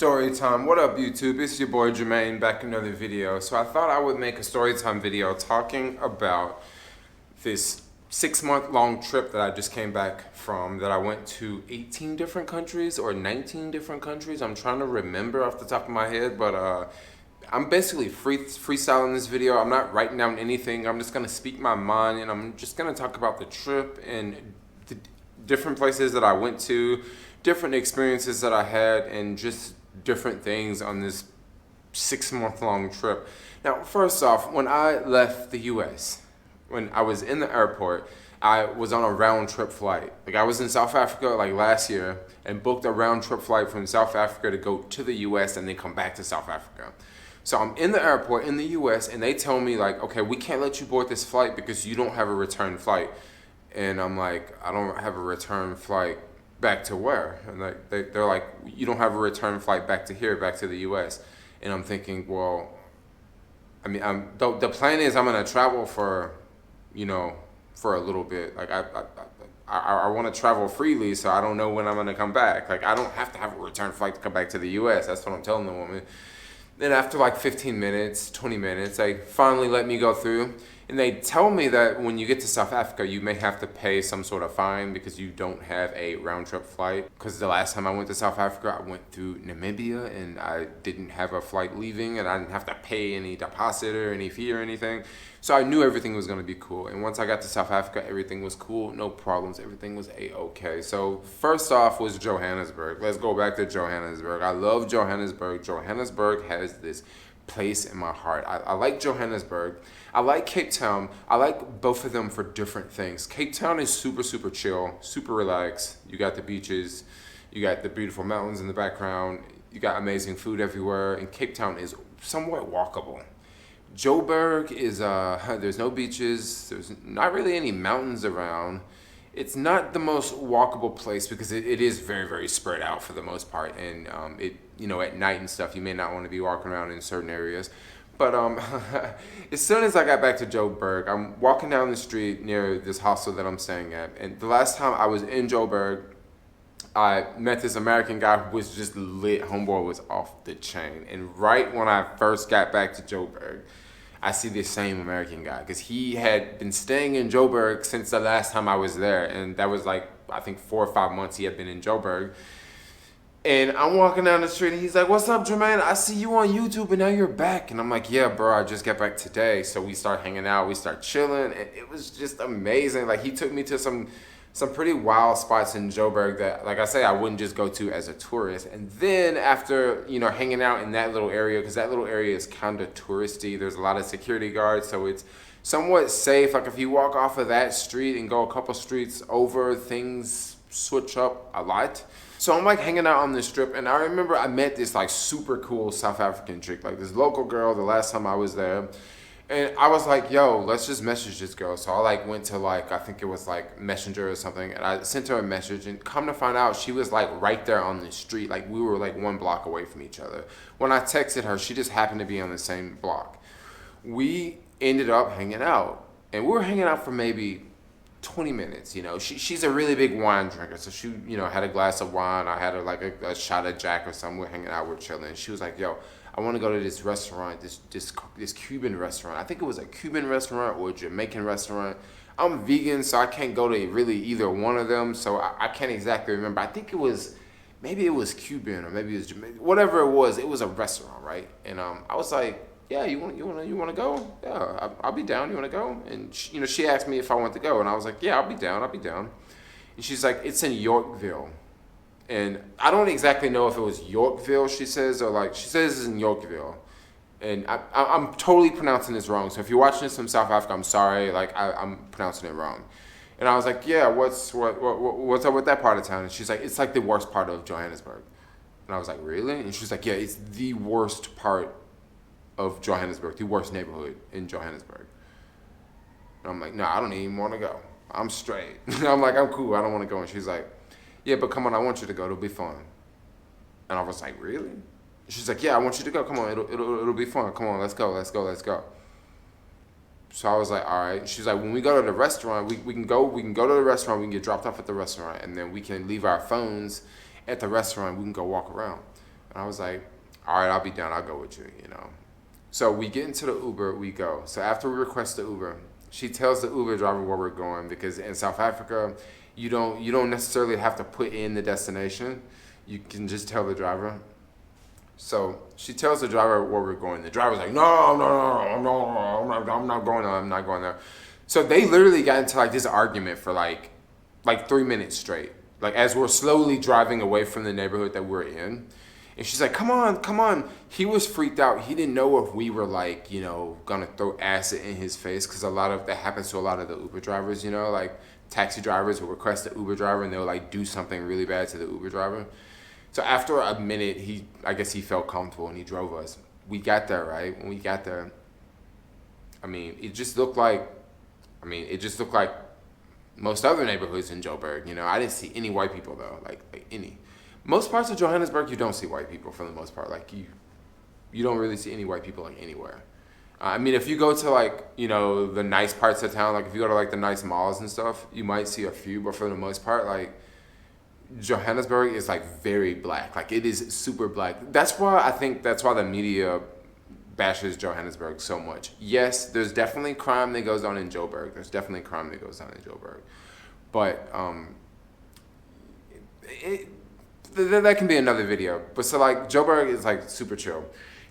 Storytime. What up, YouTube? It's your boy Jermaine back in another video. So I thought I would make a Storytime video talking about this 6-month long trip that I just came back from, that I went to 18 different countries or 19 different countries. I'm trying to remember off the top of my head, but I'm basically freestyling this video. I'm not writing down anything. I'm just gonna speak my mind, and I'm just gonna talk about the trip and the different places that I went to, different experiences that I had, and just different things on this 6-month long trip. Now, first off, when I left the US, when I was in the airport, I was on a round trip flight. Like, I was in South Africa like last year and booked a round trip flight from South Africa to go to the US and then come back to South Africa. So I'm in the airport in the US and they tell me like, okay, we can't let you board this flight because you don't have a return flight. And I'm like, I don't have a return flight back to where? And like they're like, you don't have a return flight back to here, back to the US. And I'm thinking, well, I mean, the plan is I'm gonna travel for, for a little bit. Like I want to travel freely, so I don't know when I'm gonna come back. Like, I don't have to have a return flight to come back to the US. That's what I'm telling the woman. Then after like 15 minutes, 20 minutes, they finally let me go through. And they tell me that when you get to South Africa, you may have to pay some sort of fine because you don't have a round trip flight. Because the last time I went to South Africa, I went through Namibia and I didn't have a flight leaving and I didn't have to pay any deposit or any fee or anything. So I knew everything was gonna be cool. And once I got to South Africa, everything was cool, no problems, everything was a-okay. So first off was Johannesburg. Let's go back to Johannesburg. I love Johannesburg. Johannesburg has this place in my heart. I like Johannesburg. I like Cape Town. I like both of them for different things. Cape Town is super, super chill, super relaxed. You got the beaches, you got the beautiful mountains in the background, you got amazing food everywhere, and Cape Town is somewhat walkable. Joburg is, there's no beaches, there's not really any mountains around. It's not the most walkable place because it is very, very spread out for the most part. And at night and stuff, you may not want to be walking around in certain areas. But as soon as I got back to Joburg, I'm walking down the street near this hostel that I'm staying at. And the last time I was in Joburg, I met this American guy who was just lit. Homeboy was off the chain. And right when I first got back to Joburg, I see this same American guy because he had been staying in Joburg since the last time I was there. And that was like, I think 4 or 5 months he had been in Joburg. And I'm walking down the street and he's like, what's up, Jermaine? I see you on YouTube and now you're back. And I'm like, yeah, bro, I just got back today. So we start hanging out, we start chilling, and it was just amazing. Like, he took me to some pretty wild spots in Joburg that, like I say, I wouldn't just go to as a tourist. And then after, hanging out in that little area, because that little area is kind of touristy, there's a lot of security guards, so it's somewhat safe. Like, if you walk off of that street and go a couple streets over, things switch up a lot. So I'm like hanging out on this strip, and I remember I met this like super cool South African chick, like this local girl the last time I was there. And I was like, yo, let's just message this girl. So I like went to like, I think it was like Messenger or something, and I sent her a message, and come to find out she was like right there on the street. Like, we were like 1 block away from each other. When I texted her, she just happened to be on the same block. We ended up hanging out, and we were hanging out for maybe 20 minutes. She's a really big wine drinker, so she had a glass of wine. I had her like a shot of Jack or something. We're hanging out, we're chilling. She was like, yo, I want to go to this restaurant, this Cuban restaurant. I think it was a Cuban restaurant or a Jamaican restaurant. I'm vegan, so I can't go to really either one of them, so I can't exactly remember. I think maybe it was Cuban or maybe it was Jamaican. Whatever it was a restaurant, right? And I was like, yeah, you want to go? Yeah, I'll be down. You want to go? And she asked me if I want to go, and I was like, yeah, I'll be down. And she's like, it's in Yorkville, and I don't exactly know if it was Yorkville, she says, or like she says it's in Yorkville, and I'm totally pronouncing this wrong. So if you're watching this from South Africa, I'm sorry, like I'm pronouncing it wrong. And I was like, yeah, what's up with that part of town? And she's like, it's like the worst part of Johannesburg. And I was like, really? And she's like, yeah, it's the worst part of Johannesburg, the worst neighborhood in Johannesburg. And I'm like, no, I don't even want to go. I'm straight. I'm like, I'm cool. I don't want to go. And she's like, yeah, but come on, I want you to go. It'll be fun. And I was like, really? She's like, yeah, I want you to go. Come on, it'll be fun. Come on, let's go. So I was like, all right. She's like, when we go to the restaurant, we can go to the restaurant. We can get dropped off at the restaurant, and then we can leave our phones at the restaurant. We can go walk around. And I was like, all right, I'll be down. I'll go with you, you know. So we get into the Uber, we go. So after we request the Uber, she tells the Uber driver where we're going because in South Africa, you don't necessarily have to put in the destination. You can just tell the driver. So she tells the driver where we're going. The driver's like, no, no, no, no, I'm not going there. I'm not going there. So they literally got into like this argument for like 3 minutes straight. Like as we're slowly driving away from the neighborhood that we're in. And she's like, come on, come on. He was freaked out. He didn't know if we were like, you know, gonna throw acid in his face because a lot of that happens to a lot of the Uber drivers, you know, like taxi drivers will request the Uber driver and they'll like do something really bad to the Uber driver. So after a minute, I guess he felt comfortable and he drove us. We got there, right? When we got there, it just looked like most other neighborhoods in Joburg. You know, I didn't see any white people though, like any. Most parts of Johannesburg, you don't see white people for the most part. Like you don't really see any white people like anywhere. If you go to like, you know, the nice parts of town, like if you go to like the nice malls and stuff, you might see a few, but for the most part, like Johannesburg is like very black. Like it is super black. That's why the media bashes Johannesburg so much. Yes, there's definitely crime that goes on in Joburg. But that can be another video. But so like Joburg is like super chill.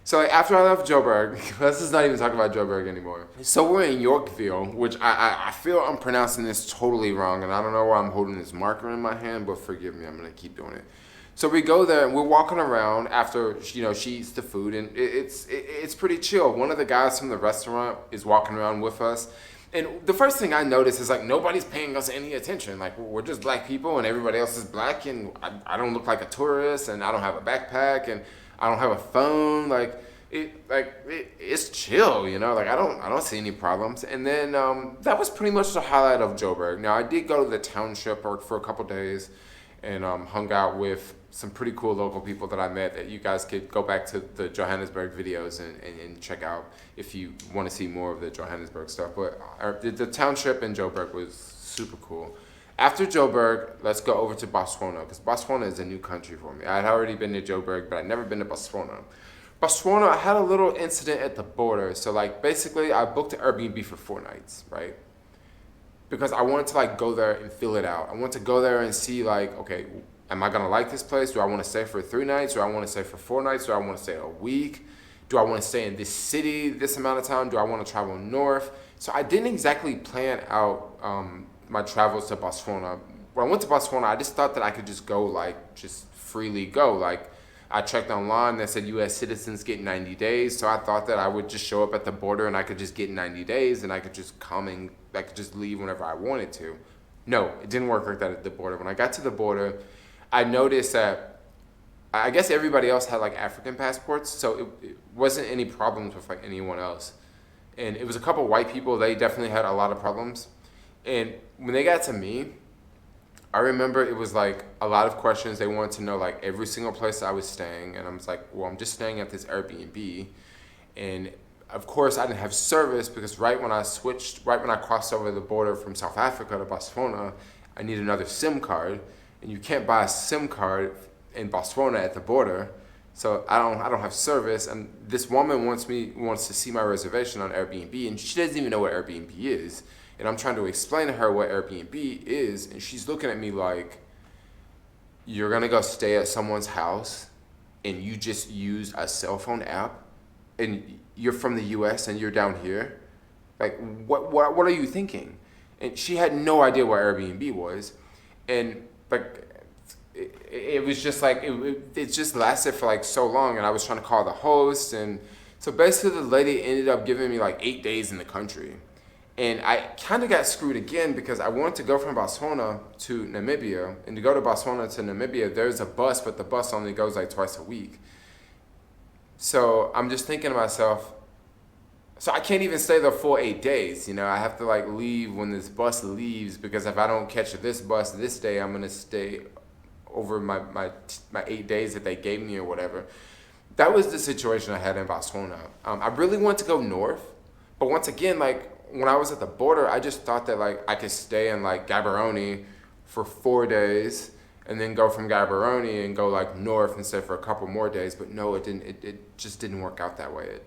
So like after I left Joburg, let's just not even talk about Joburg anymore. So we're in Yorkville, which I feel I'm pronouncing this totally wrong, and I don't know why I'm holding this marker in my hand, but forgive me, I'm gonna keep doing it. So we go there and we're walking around after, you know, she eats the food, and it's pretty chill. One of the guys from the restaurant is walking around with us. And the first thing I notice is like nobody's paying us any attention. Like we're just black people and everybody else is black, and I don't look like a tourist, and I don't have a backpack, and I don't have a phone. It's chill, you know. Like I don't see any problems. And then that was pretty much the highlight of Joburg. Now I did go to the township for a couple days, and hung out with some pretty cool local people that I met that you guys could go back to the Johannesburg videos and check out if you want to see more of the Johannesburg stuff. But the township in Joburg was super cool. After Joburg, let's go over to Botswana, because Botswana is a new country for me. I had already been to Joburg, but I'd never been to Botswana. Botswana, I had a little incident at the border. So like basically I booked an Airbnb for 4 nights, right? Because I wanted to like go there and fill it out. I want to go there and see like, okay, am I gonna like this place? Do I want to stay for 3 nights? Do I want to stay for 4 nights? Do I want to stay a week? Do I want to stay in this city this amount of time? Do I want to travel north? So I didn't exactly plan out my travels to Botswana. When I went to Botswana, I just thought that I could just go like, just freely go. Like I checked online, that said US citizens get 90 days. So I thought that I would just show up at the border and I could just get 90 days and I could just come and I could just leave whenever I wanted to. No, it didn't work like that at the border. When I got to the border, I noticed that I guess everybody else had like African passports, so it wasn't any problems with like anyone else. And it was a couple white people, they definitely had a lot of problems. And when they got to me, I remember it was like a lot of questions. They wanted to know like every single place I was staying. And I was like, well, I'm just staying at this Airbnb. And of course I didn't have service because right when I crossed over the border from South Africa to Botswana, I need another SIM card. And you can't buy a SIM card in Botswana at the border. So I don't have service. And this woman wants to see my reservation on Airbnb, and she doesn't even know what Airbnb is. And I'm trying to explain to her what Airbnb is, and she's looking at me like, you're gonna go stay at someone's house and you just use a cell phone app and you're from the US and you're down here? Like, what are you thinking? And she had no idea what Airbnb was. And like, it was just like, it just lasted for like so long, and I was trying to call the host. And so basically the lady ended up giving me like 8 days in the country. And I kind of got screwed again because I wanted to go from Botswana to Namibia. And to go to Botswana to Namibia, there's a bus, but the bus only goes like twice a week. So I'm just thinking to myself, so I can't even stay the full 8 days. You know, I have to like leave when this bus leaves, because if I don't catch this bus this day, I'm going to stay over my 8 days that they gave me or whatever. That was the situation I had in Botswana. I really wanted to go north, but once again, like, when I was at the border, I just thought that like I could stay in like Gaborone for 4 days and then go from Gaborone and go like north and stay for a couple more days. But no, it didn't. It just didn't work out that way.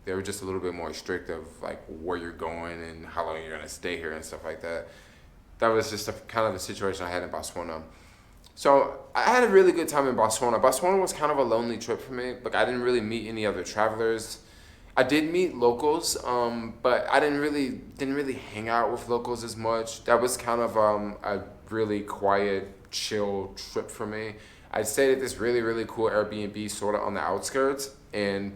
They were just a little bit more strict of like where you're going and how long you're gonna stay here and stuff like that. That was just a kind of a situation I had in Botswana. So I had a really good time in Botswana. Botswana was kind of a lonely trip for me. Like I didn't really meet any other travelers. I did meet locals, but I didn't really hang out with locals as much. That was kind of a really quiet, chill trip for me. I stayed at this really, really cool Airbnb sort of on the outskirts, and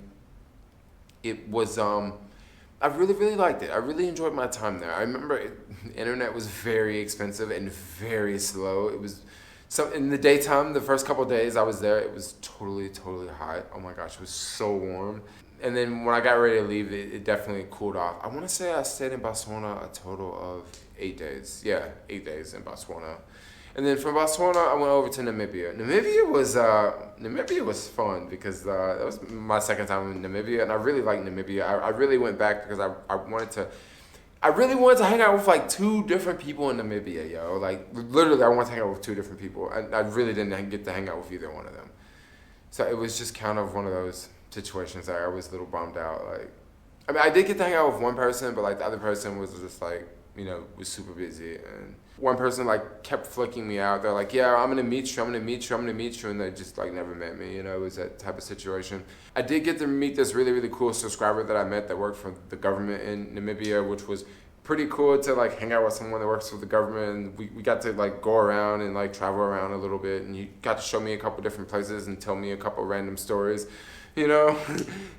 it was I really, really liked it. I really enjoyed my time there. I remember the internet was very expensive and very slow. It was so in the daytime, the first couple of days I was there, it was totally, totally hot. Oh my gosh, it was so warm. And then when I got ready to leave, it definitely cooled off. I want to say I stayed in Botswana a total of 8 days. Yeah, 8 days in Botswana. And then from Botswana, I went over to Namibia. Namibia was fun because that was my second time in Namibia, and I really liked Namibia. I really went back because I really wanted to hang out with like 2 different people in Namibia, yo. Like literally, I wanted to hang out with 2 different people. I really didn't get to hang out with either one of them. So it was just kind of one of those situations that I was a little bummed out. Like, I mean, I did get to hang out with one person, but like the other person was just like, was super busy. And one person like kept flicking me out. They're like, yeah, I'm gonna meet you, and they just like never met me. It was that type of situation. I did get to meet this really, really cool subscriber that I met that worked for the government in Namibia, which was pretty cool to like hang out with someone that works for the government. And we got to like go around and like travel around a little bit, and you got to show me a couple different places and tell me a couple random stories.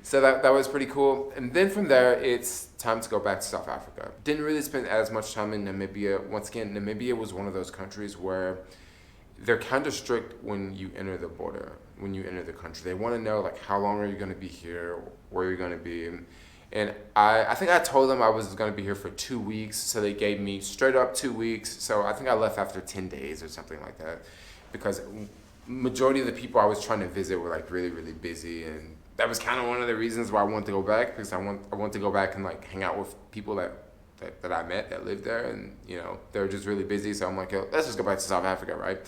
So that was pretty cool. And then from there, it's time to go back to South Africa. Didn't really spend as much time in Namibia. Once again, Namibia was one of those countries where they're kind of strict when you enter the border, when you enter the country. They want to know like how long are you going to be here, where you're going to be. And I think I told them I was going to be here for 2 weeks, so they gave me straight up 2 weeks. So I think I left after 10 days or something like that, because majority of the people I was trying to visit were like really, really busy, and that was kind of one of the reasons why I wanted to go back, because I want to go back and like hang out with people that I met that lived there, and they were just really busy. So I'm like, yo, let's just go back to South Africa, right?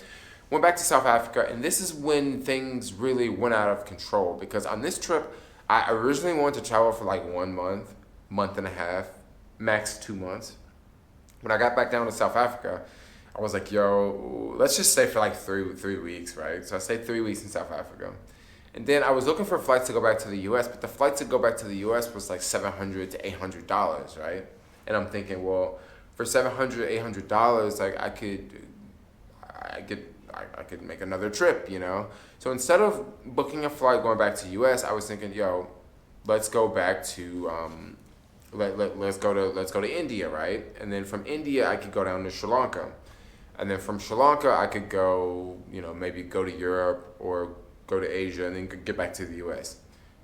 Went back to South Africa, and this is when things really went out of control, because on this trip, I originally wanted to travel for like 1 month, month and a half, max 2 months. When I got back down to South Africa, I was like, yo, let's just stay for like three weeks, right? So I stayed 3 weeks in South Africa. And then I was looking for flights to go back to the US, but the flight to go back to the US was like $700 to $800, right? And I'm thinking, well, for $700, $800, like I could make another trip, So instead of booking a flight going back to US, I was thinking, yo, let's go back to let's go to India, right? And then from India I could go down to Sri Lanka. And then from Sri Lanka, I could go, maybe go to Europe or go to Asia and then get back to the US.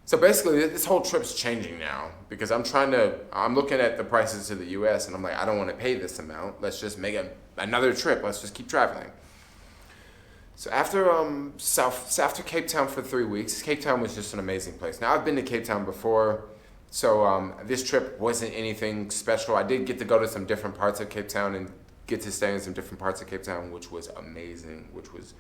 So basically, this whole trip's changing now, because I'm looking at the prices to the US, and I'm like, I don't want to pay this amount. Let's just make another trip. Let's just keep traveling. So after Cape Town for 3 weeks, Cape Town was just an amazing place. Now, I've been to Cape Town before, so this trip wasn't anything special. I did get to go to some different parts of Cape Town and get to stay in some different parts of Cape Town, which was amazing, which was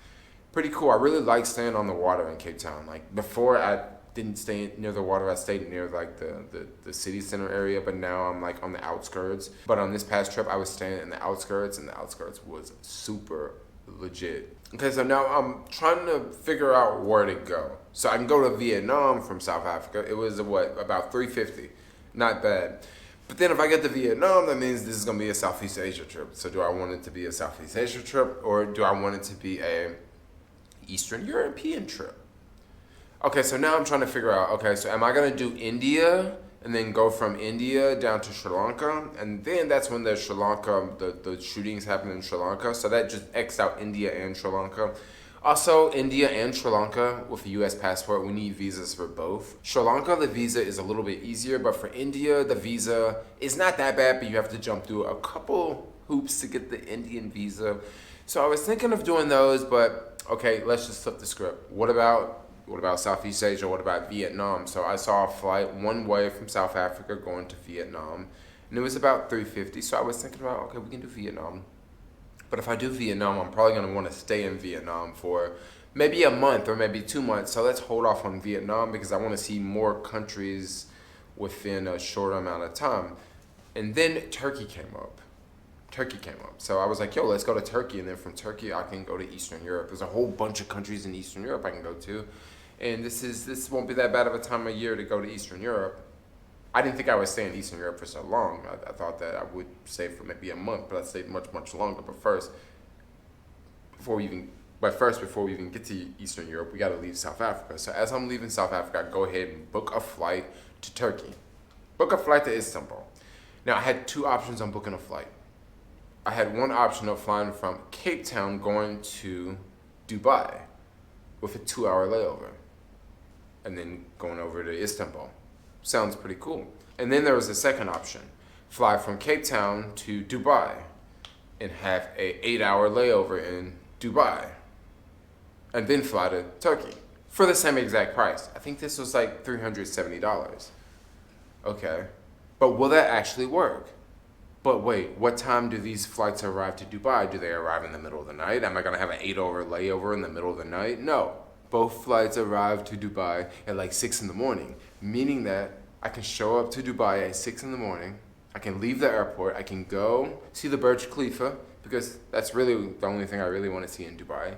pretty cool. I really like staying on the water in Cape Town. Like before, I didn't stay near the water. I stayed near like the city center area, but now I'm like on the outskirts. But on this past trip, I was staying in the outskirts, and the outskirts was super legit. Okay, so now I'm trying to figure out where to go. So I can go to Vietnam from South Africa. It was about $350, not bad. But then if I get to Vietnam, that means this is going to be a Southeast Asia trip. So do I want it to be a Southeast Asia trip, or do I want it to be a Eastern European trip? Okay, so now I'm trying to figure out, okay, so am I going to do India and then go from India down to Sri Lanka? And then that's when the shootings happened in Sri Lanka. So that just X'd out India and Sri Lanka. Also, India and Sri Lanka, with a U.S. passport, we need visas for both. Sri Lanka, the visa is a little bit easier, but for India, the visa is not that bad, but you have to jump through a couple hoops to get the Indian visa. So I was thinking of doing those, but okay, let's just flip the script. What about Southeast Asia? What about Vietnam? So I saw a flight one way from South Africa going to Vietnam, and it was about $350. So I was thinking about, okay, we can do Vietnam. But if I do Vietnam, I'm probably gonna wanna stay in Vietnam for maybe a month or maybe 2 months. So let's hold off on Vietnam because I wanna see more countries within a short amount of time. And then Turkey came up. So I was like, yo, let's go to Turkey. And then from Turkey, I can go to Eastern Europe. There's a whole bunch of countries in Eastern Europe I can go to. And this won't be that bad of a time of year to go to Eastern Europe. I didn't think I would stay in Eastern Europe for so long. I thought that I would stay for maybe a month, but I stayed much, much longer. But first, before we even get to Eastern Europe, we got to leave South Africa. So as I'm leaving South Africa, I go ahead and book a flight to Turkey. Book a flight to Istanbul. Now, I had two options on booking a flight. I had one option of flying from Cape Town going to Dubai with a 2-hour layover and then going over to Istanbul. Sounds pretty cool. And then there was a second option, fly from Cape Town to Dubai and have a 8-hour layover in Dubai and then fly to Turkey for the same exact price. I think this was like $370. Okay, but will that actually work? But wait, what time do these flights arrive to Dubai? Do they arrive in the middle of the night? Am I gonna have an 8-hour layover in the middle of the night? No. Both flights arrive to Dubai at like 6 in the morning, meaning that I can show up to Dubai at 6 in the morning. I can leave the airport. I can go see the Burj Khalifa because that's really the only thing I really want to see in Dubai.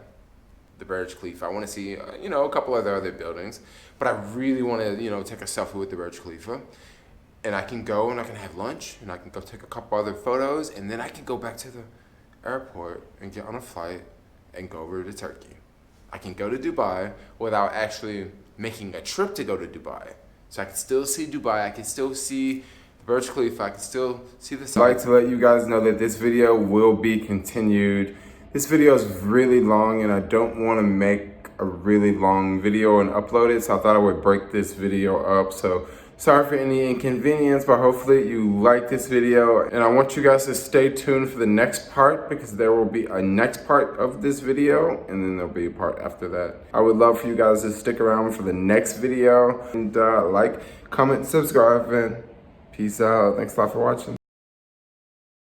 The Burj Khalifa. I want to see, a couple of the other buildings, but I really want to, take a selfie with the Burj Khalifa. And I can go and I can have lunch and I can go take a couple other photos and then I can go back to the airport and get on a flight and go over to Turkey. I can go to Dubai without actually making a trip to go to Dubai. So I can still see Dubai, I can still see the Burj Khalifa, I can still see the sun. I'd like to let you guys know that this video will be continued. This video is really long and I don't want to make a really long video and upload it, so I thought I would break this video up. So sorry for any inconvenience, but hopefully you like this video. And I want you guys to stay tuned for the next part because there will be a next part of this video and then there'll be a part after that. I would love for you guys to stick around for the next video and like, comment, subscribe, and peace out. Thanks a lot for watching.